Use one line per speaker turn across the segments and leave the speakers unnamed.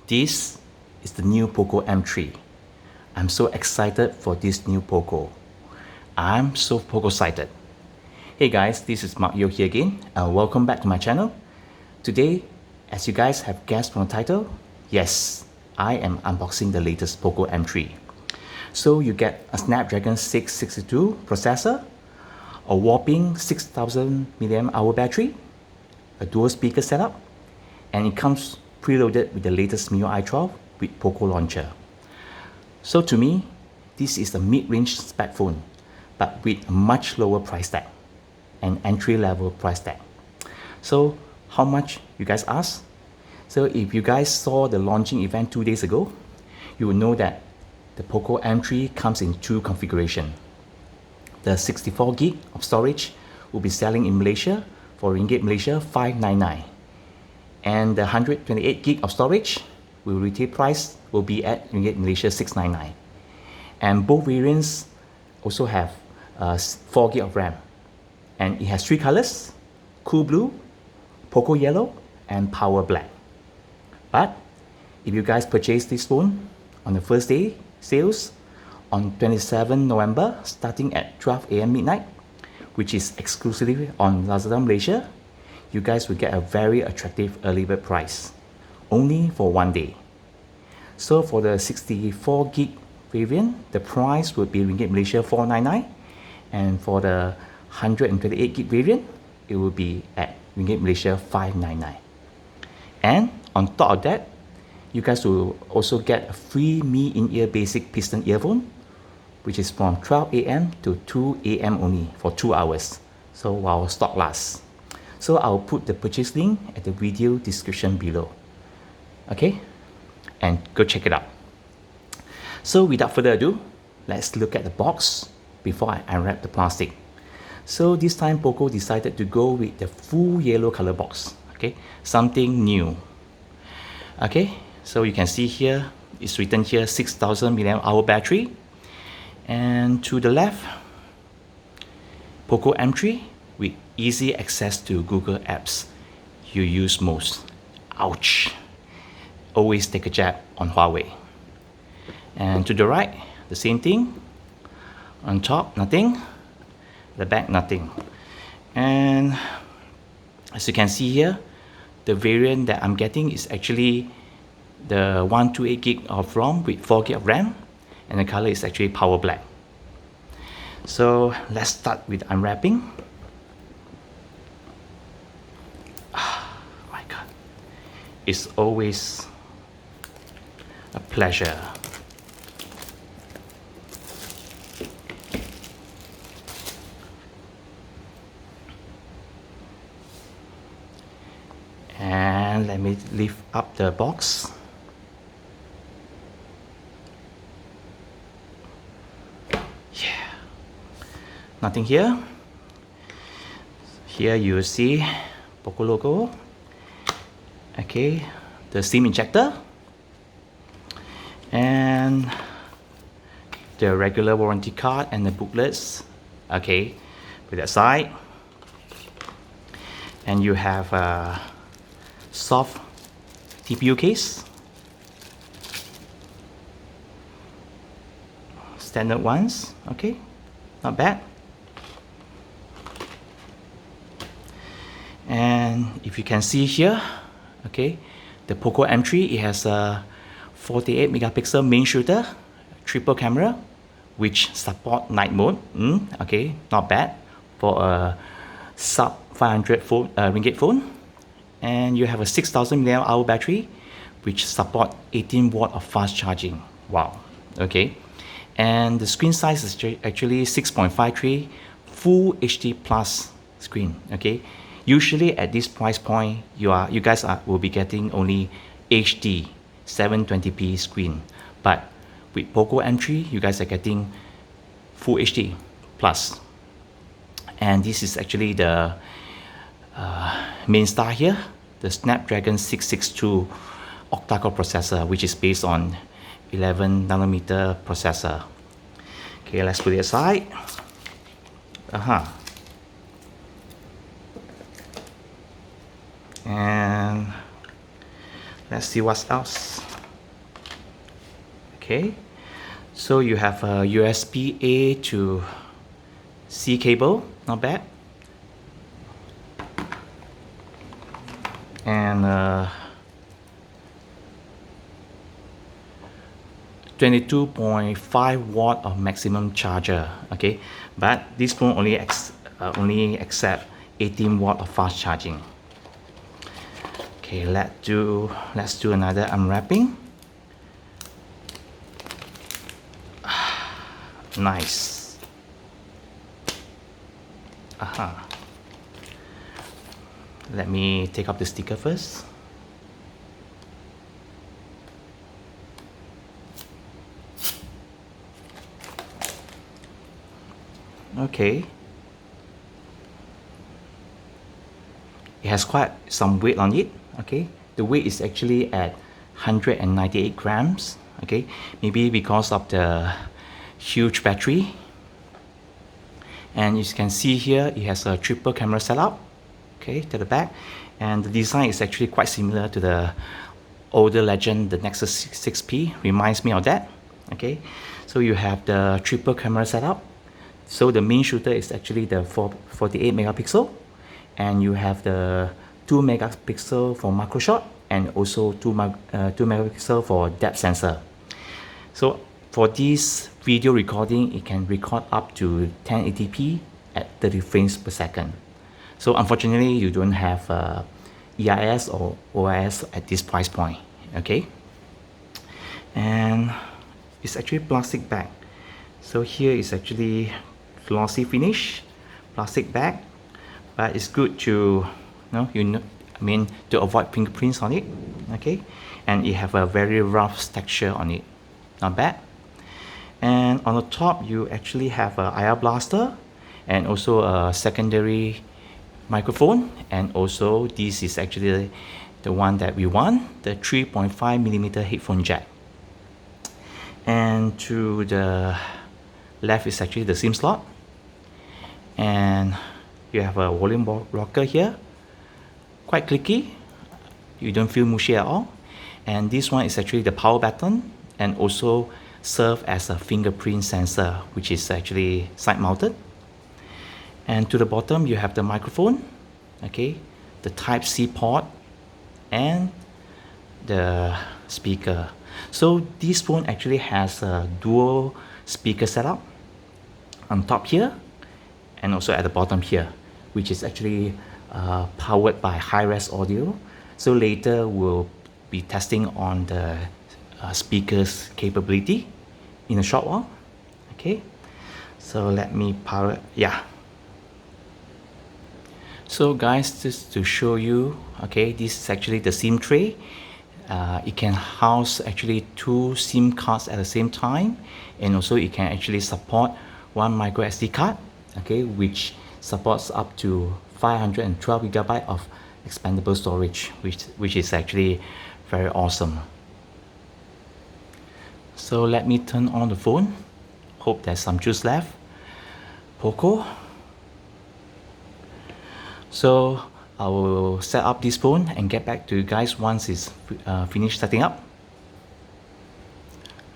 This is the new Poco M3. I'm so excited for this new Poco. I'm so PocoCited. Hey guys, this is Mark Yo here again, and welcome back to my channel. Today, as you guys have guessed from the title, yes, I am unboxing the latest Poco M3. So you get a Snapdragon 662 processor, a whopping 6000 mAh battery, a dual speaker setup, and it comes preloaded with the latest MIUI 12 with Poco Launcher. So to me, this is a mid-range spec phone, but with a much lower price tag, an entry-level price tag. So how much, you guys ask? So if you guys saw the launching event 2 days ago, you will know that the Poco M3 comes in two configurations. The 64GB of storage will be selling in Malaysia for Ringgit Malaysia 599. And the 128GB of storage will retail price will be at Ringgit Malaysia 699. And both variants also have 4GB of RAM. And it has three colors: Cool Blue, Poco Yellow, and Power Black. But if you guys purchase this phone on the first day sales on 27 November starting at 12 AM midnight, which is exclusively on Lazada Malaysia, you guys will get a very attractive early bird price, only for 1 day. So for the 64GB variant, the price would be Ringgit Malaysia 499, and for the 128GB variant, it will be at Ringgit Malaysia 599. And on top of that, you guys will also get a free Mi in-ear basic piston earphone, which is from 12 AM to 2 AM only for 2 hours. So while stock lasts. So I'll put the purchase link at the video description below. Okay, and go check it out. So without further ado, let's look at the box before I unwrap the plastic. So this time Poco decided to go with the full yellow color box. Okay, something new. Okay, so you can see here, it's written here 6000 mAh battery. And to the left, Poco M3 with easy access to Google apps you use most. Ouch! Always take a jab on Huawei. And to the right, the same thing. On top, nothing. The back, nothing. And as you can see here, the variant that I'm getting is actually the 128GB of ROM with 4GB of RAM, and the color is actually Power Black. So let's start with unwrapping. Oh my god, it's always a pleasure. And let me lift up the box. Yeah, nothing here. Here you will see Poco logo. Okay, the SIM injector, and the regular warranty card and the booklets. Okay, put that aside. And you have a soft TPU case, standard ones. Okay, not bad. And if you can see here, okay, the Poco M3, it has a 48 megapixel main shooter, triple camera, which support night mode. Okay, not bad for a sub 500 ringgit phone. And you have a 6000 mAh battery, which support 18 watt of fast charging. Wow. Okay, and the screen size is actually 6.53 full HD plus screen. Okay, usually at this price point, you guys will be getting only HD 720p screen, but with Poco M3, you guys are getting full HD plus. And this is actually the main star here, the Snapdragon 662 octa-core processor, which is based on 11nm processor. Okay, let's put it aside. And let's see what else. Okay, so you have a USB A to C cable, not bad. And 22.5 watt of maximum charger. Okay, but this phone only accept 18 watt of fast charging. Okay, let's do another unwrapping. Nice. Let me take off the sticker first. Okay. It has quite some weight on it. Okay. The weight is actually at 198 grams. Okay. Maybe because of the huge battery. And you can see here, it has a triple camera setup. Okay, to the back. And the design is actually quite similar to the older legend, the Nexus 6P. Reminds me of that. Okay. So you have the triple camera setup. So the main shooter is actually the 48 megapixel, and you have the 2 megapixel for macro shot, and also 2 megapixel for depth sensor. So for this video recording, it can record up to 1080p at 30 frames per second. So unfortunately, you don't have EIS or OIS at this price point. Okay, and it's actually plastic bag. So here is actually glossy finish, plastic bag, but it's good to to avoid fingerprints on it. Okay, and it have a very rough texture on it, not bad. And on the top, you actually have a IR blaster and also a secondary microphone, and also this is actually the one that we want, the 3.5mm headphone jack. And to the left is actually the SIM slot, and you have a volume rocker here, quite clicky, you don't feel mushy at all. And this one is actually the power button, and also serve as a fingerprint sensor, which is actually side mounted. And to the bottom, you have the microphone, okay, the Type-C port, and the speaker. So this phone actually has a dual speaker setup on top here, and also at the bottom here, which is actually powered by high-res audio. So later we'll be testing on the speakers capability in a short while. Okay, so let me power, yeah. So guys, just to show you, okay, this is actually the SIM tray. It can house actually 2 SIM cards at the same time, and also it can actually support 1 micro SD card, okay, which supports up to 512 GB of expandable storage, which is actually very awesome. So let me turn on the phone. Hope there's some juice left. Poco. So I will set up this phone and get back to you guys once it's finished setting up.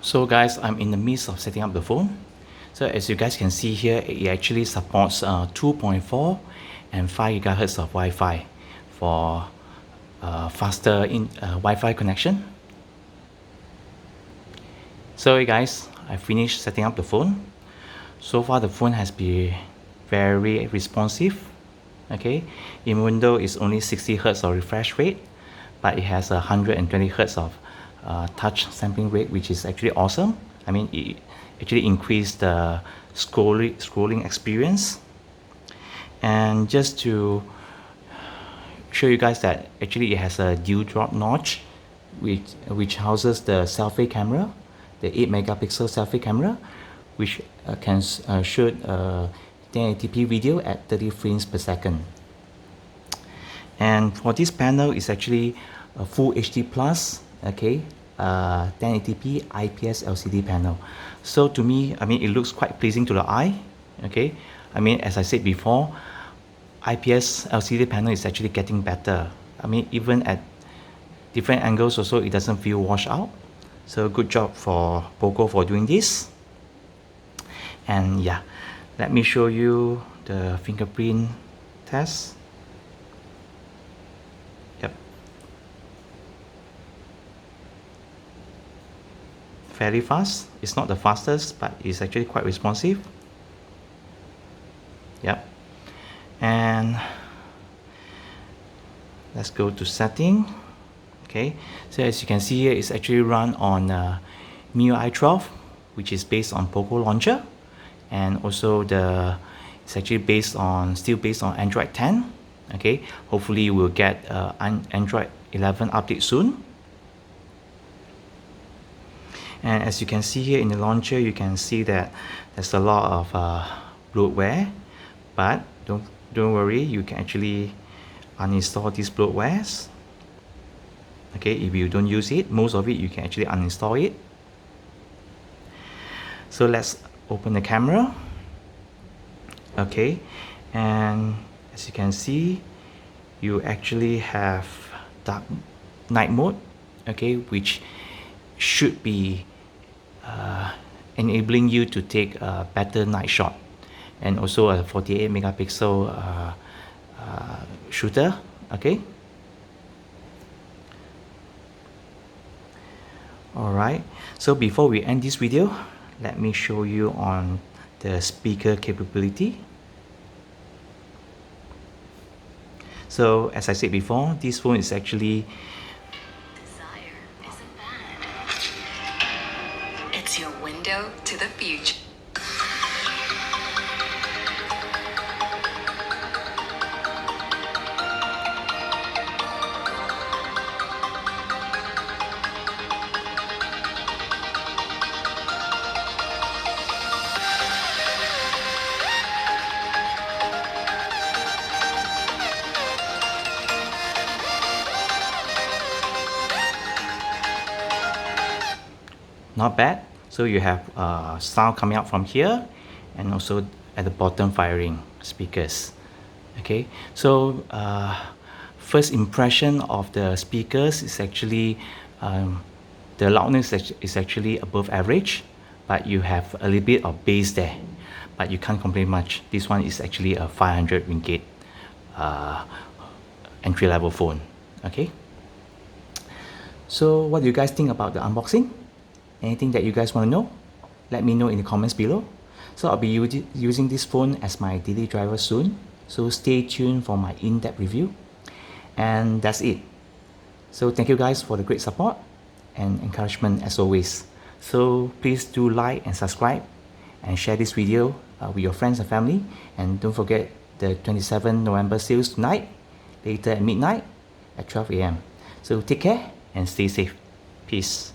So guys, I'm in the midst of setting up the phone. So as you guys can see here, it actually supports 2.4 and 5 GHz of Wi-Fi for faster Wi-Fi connection. So guys, I finished setting up the phone. So far the phone has been very responsive. Okay, even though it's only 60 Hz of refresh rate, but it has 120 Hz of touch sampling rate, which is actually awesome. I mean, it actually increased the scrolling experience. And just to show you guys that actually it has a dewdrop notch, which houses the selfie camera, the 8 megapixel selfie camera, which can shoot 1080p video at 30 frames per second. And for this panel, it's actually a full HD plus, okay, 1080p IPS LCD panel. So to me, I mean, it looks quite pleasing to the eye. Okay, I mean, as I said before, IPS LCD panel is actually getting better. I mean, even at different angles also it doesn't feel washed out. So good job for Poco for doing this. And yeah, let me show you the fingerprint test. Yep, fairly fast. It's not the fastest, but it's actually quite responsive. Yep. And let's go to setting. Okay, so as you can see here, it's actually run on MIUI 12, which is based on Poco Launcher, and also it's actually still based on Android 10. Okay, hopefully we'll get Android 11 update soon. And as you can see here in the launcher, you can see that there's a lot of bloatware, but don't worry, you can actually uninstall these bloatwares. Okay, if you don't use it, most of it you can actually uninstall it. So let's open the camera. Okay, and as you can see, you actually have dark night mode, okay, which should be enabling you to take a better night shot, and also a 48 megapixel shooter. Okay, alright, so before we end this video, let me show you on the speaker capability. So as I said before, this phone is actually
Desire isn't bad. It's your window to the future.
not bad. So you have sound coming out from here, and also at the bottom firing speakers. Okay, so first impression of the speakers is actually the loudness is actually above average, but you have a little bit of bass there, but you can't complain much. This one is actually a 500 ringgit entry-level phone. Okay, so what do you guys think about the unboxing? Anything that you guys want to know? Let me know in the comments below. So I'll be using this phone as my daily driver soon, so stay tuned for my in-depth review. And that's it. So thank you guys for the great support and encouragement as always. So please do like and subscribe and share this video with your friends and family. And don't forget the 27 November sales tonight, later at midnight at 12 AM. So take care and stay safe. Peace.